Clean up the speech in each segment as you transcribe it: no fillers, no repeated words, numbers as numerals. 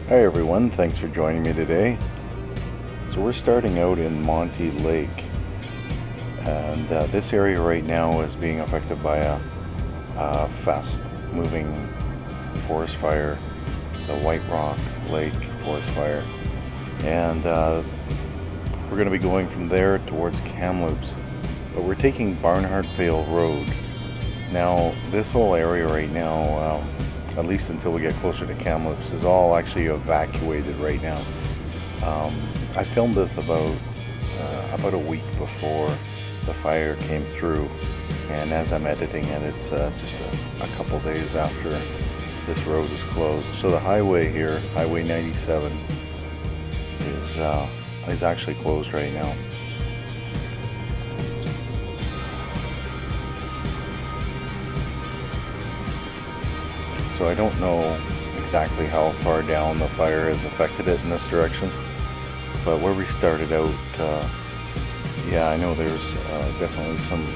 Hi everyone, thanks for joining me today. So we're starting out in Monte Lake, and this area right now is being affected by a fast moving forest fire, the White Rock Lake forest fire, and we're going to be going from there towards Kamloops, but we're taking Barnhartvale Road. Now this whole area right now, at least until we get closer to Kamloops, is all actually evacuated right now. I filmed this about a week before the fire came through, and as I'm editing it, it's just a couple days after this road was closed. So the highway here, Highway 97, is actually closed right now. So I don't know exactly how far down the fire has affected it in this direction, but where we started out, yeah, I know there's definitely some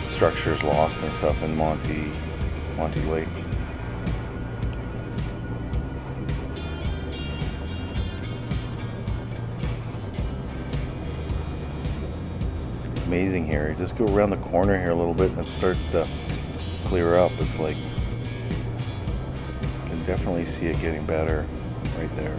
structures lost and stuff in Monte Lake. It's amazing here. You just go around the corner here a little bit and it starts to clear up. It's like, definitely see it getting better right there.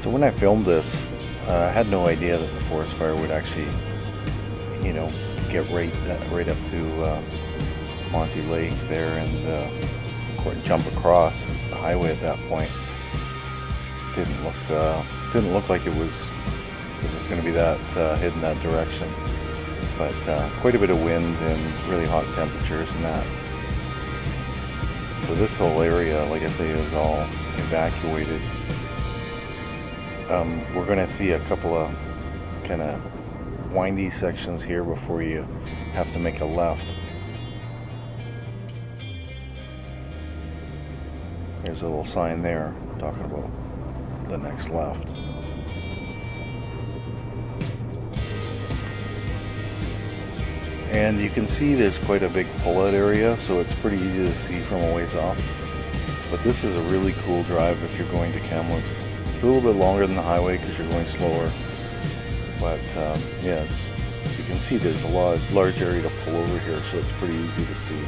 So when I filmed this, I had no idea that the forest fire would actually, get right up to Monte Lake there and jump across the highway at that point. Didn't look like it was going to be that heading that direction, but quite a bit of wind and really hot temperatures and that. So this whole area, like I say, is all evacuated. We're going to see a couple of kind of windy sections here before you have to make a left. There's a little sign there talking about the next left. And you can see there's quite a big pull-out area, so it's pretty easy to see from a ways off. But this is a really cool drive if you're going to Kamloops. It's a little bit longer than the highway because you're going slower. But yeah, you can see there's a large area to pull over here, so it's pretty easy to see.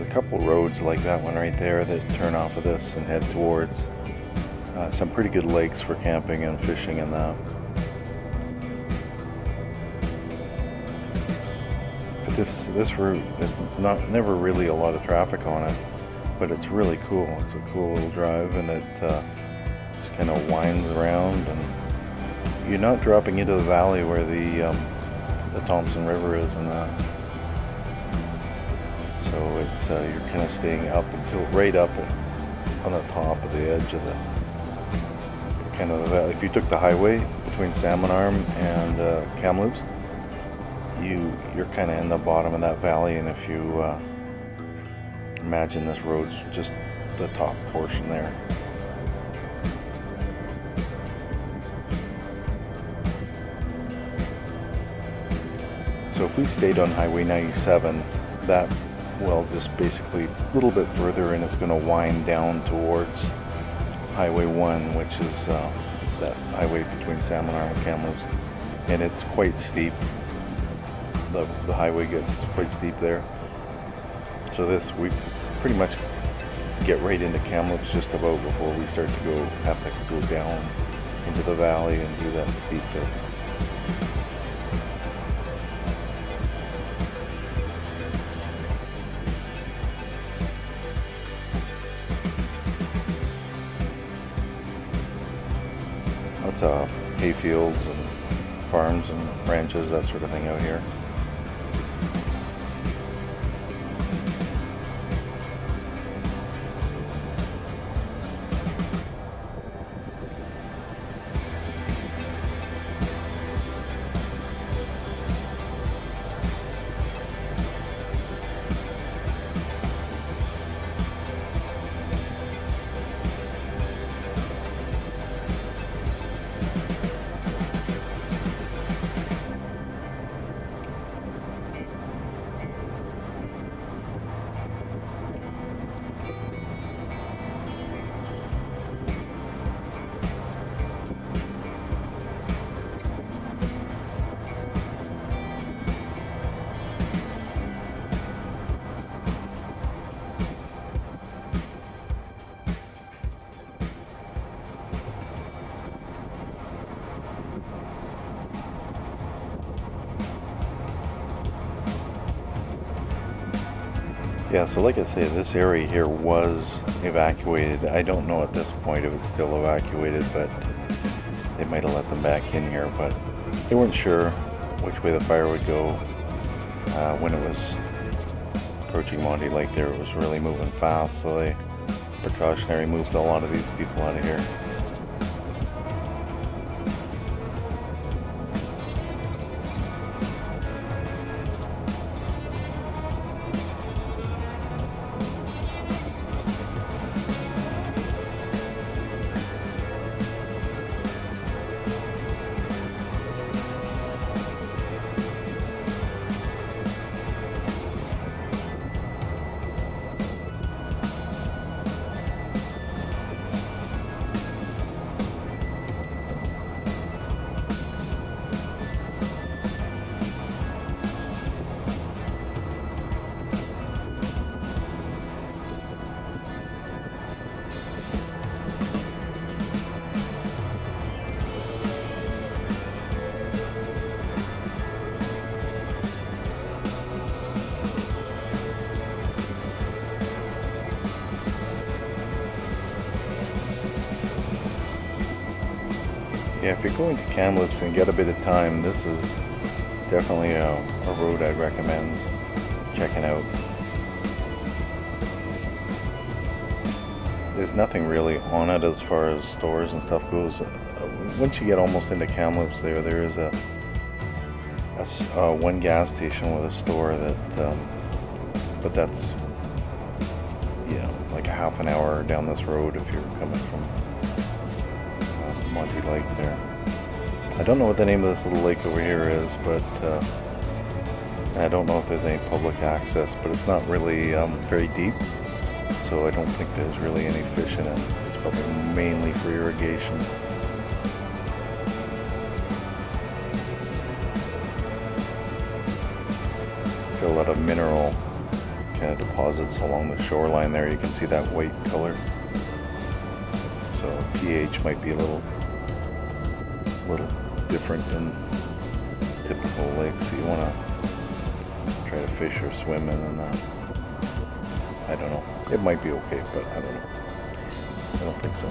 A couple roads like that one right there that turn off of this and head towards some pretty good lakes for camping and fishing and that. But this route is never really a lot of traffic on it, but it's really cool. It's a cool little drive, and it just kind of winds around, and you're not dropping into the valley where the Thompson River is and that. So it's you're kind of staying up until right up on the top of the edge of the kind of the valley. If you took the highway between Salmon Arm and Kamloops, you're kind of in the bottom of that valley, and if you imagine this road's just the top portion there. So if we stayed on Highway 97, that just basically a little bit further, and it's going to wind down towards Highway 1, which is that highway between Salmon Arm and Kamloops, and it's quite steep. The highway gets quite steep there. So we pretty much get right into Kamloops just about before we start to have to go down into the valley and do that steep bit. hay fields and farms and ranches, that sort of thing out here. Yeah, so like I say, this area here was evacuated. I don't know at this point if it's still evacuated, but they might have let them back in here, but they weren't sure which way the fire would go. When it was approaching Monte Lake there, it was really moving fast, so they precautionary moved a lot of these people out of here. Yeah, if you're going to Kamloops and get a bit of time, this is definitely a road I'd recommend checking out. There's nothing really on it as far as stores and stuff goes. Once you get almost into Kamloops there is a one gas station with a store that, but that's, like a half an hour down this road if you're coming from Monte Lake there. I don't know what the name of this little lake over here is, but I don't know if there's any public access, but it's not really very deep, so I don't think there's really any fish in it. It's probably mainly for irrigation. It's got a lot of mineral kind of deposits along the shoreline there. You can see that white color. So pH might be a little different than typical lakes. So you want to try to fish or swim in, and I don't know. It might be okay, but I don't know. I don't think so.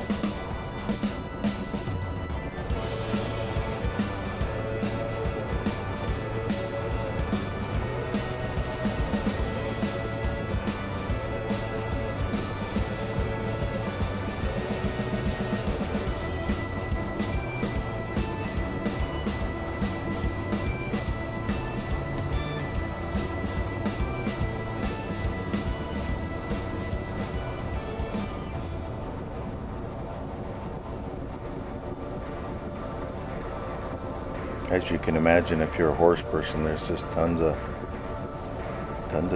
As you can imagine, if you're a horse person, there's just tons of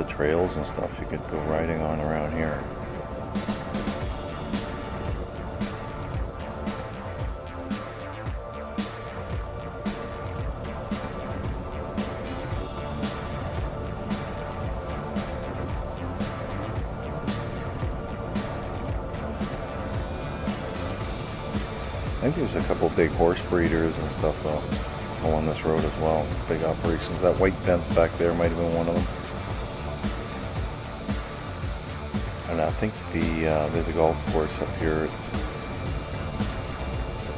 trails and stuff you could go riding on around here. I think there's a couple big horse breeders and stuff along this road as well. Big operations. That white fence back there might have been one of them. And I think there's a golf course up here. It's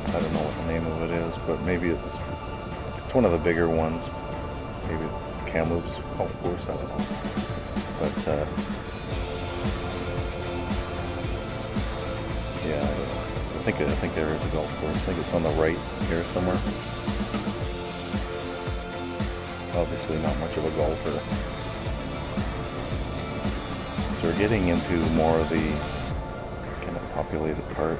I don't know what the name of it is, but maybe it's one of the bigger ones. Maybe it's Kamloops golf course, I don't know. But yeah, I think there is a golf course. I think it's on the right here somewhere. Obviously not much of a golfer. So we're getting into more of the kind of populated part.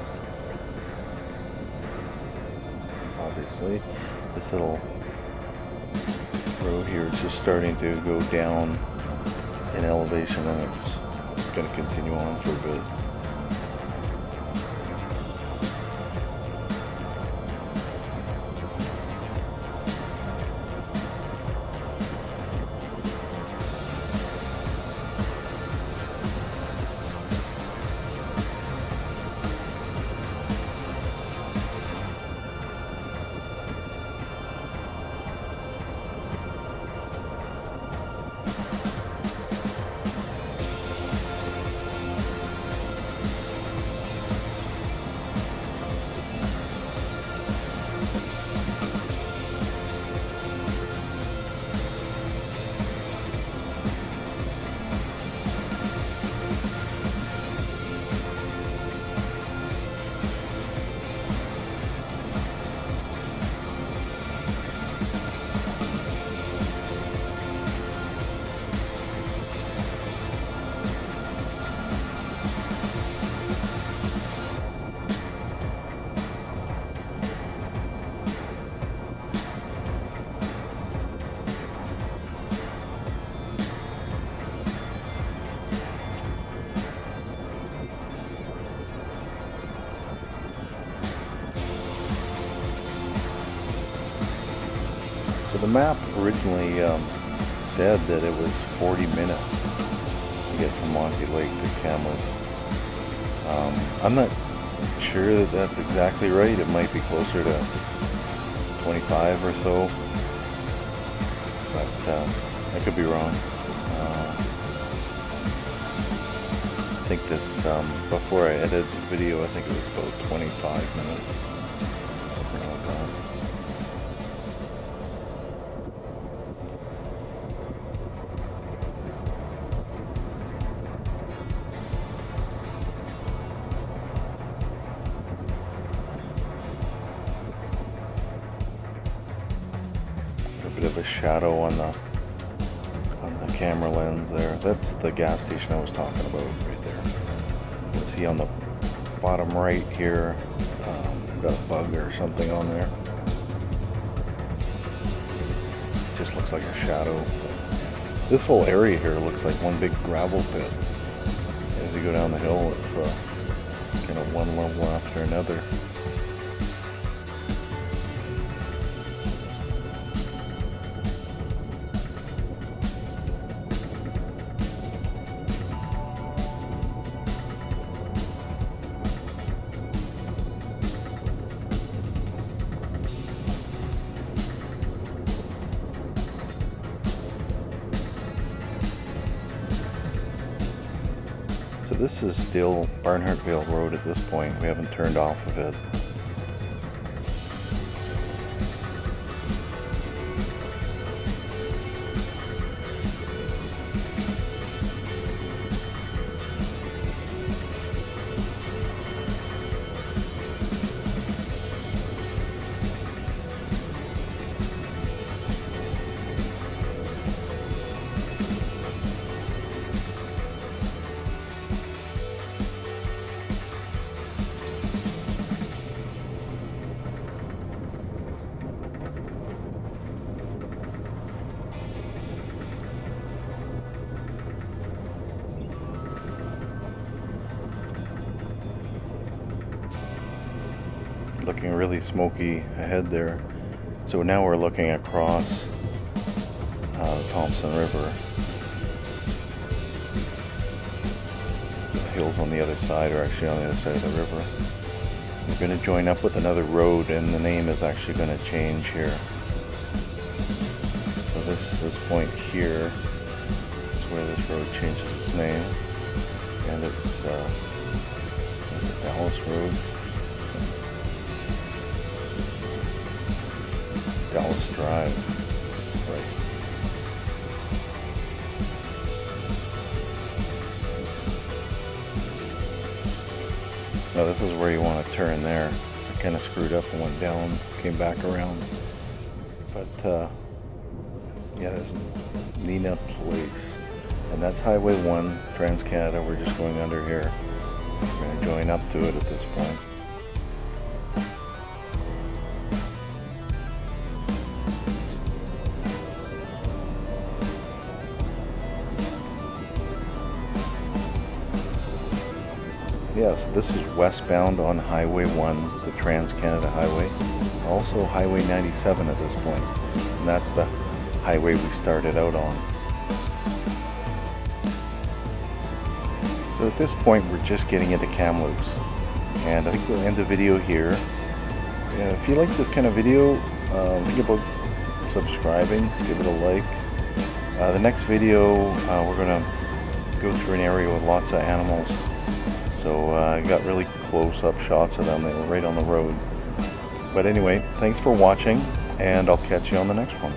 Obviously, this little road here is just starting to go down in elevation, and it's going to continue on for a bit. So the map originally said that it was 40 minutes to get from Monte Lake to Kamloops. I'm not sure that that's exactly right. It might be closer to 25 or so, but I could be wrong. I think this, before I edited the video, I think it was about 25 minutes, something like that. A bit of a shadow on the camera lens there. That's the gas station I was talking about right there. You can see on the bottom right here, got a bug or something on there. It just looks like a shadow. This whole area here looks like one big gravel pit. As you go down the hill, it's kind of one level after another. So this is still Barnhartvale Road at this point. We haven't turned off of it. Looking really smoky ahead there. So now we're looking across the Thompson River. The hills on the other side are actually on the other side of the river. We're going to join up with another road, and the name is actually going to change here. So this point here is where this road changes its name, and it's Dallas Road. Dallas Drive. Right. Now this is where you want to turn there. I kind of screwed up and went down, came back around. But yeah, this is Nina Place. And that's Highway 1, Trans-Canada. We're just going under here. We're going to join up to it at this point. Yeah, so this is westbound on Highway 1, the Trans-Canada Highway. It's also Highway 97 at this point, and that's the highway we started out on. So at this point, we're just getting into Kamloops, and I think we'll end the video here. If you like this kind of video, think about subscribing, give it a like. The next video, we're going to go through an area with lots of animals. So I got really close-up shots of them. They were right on the road. But anyway, thanks for watching, and I'll catch you on the next one.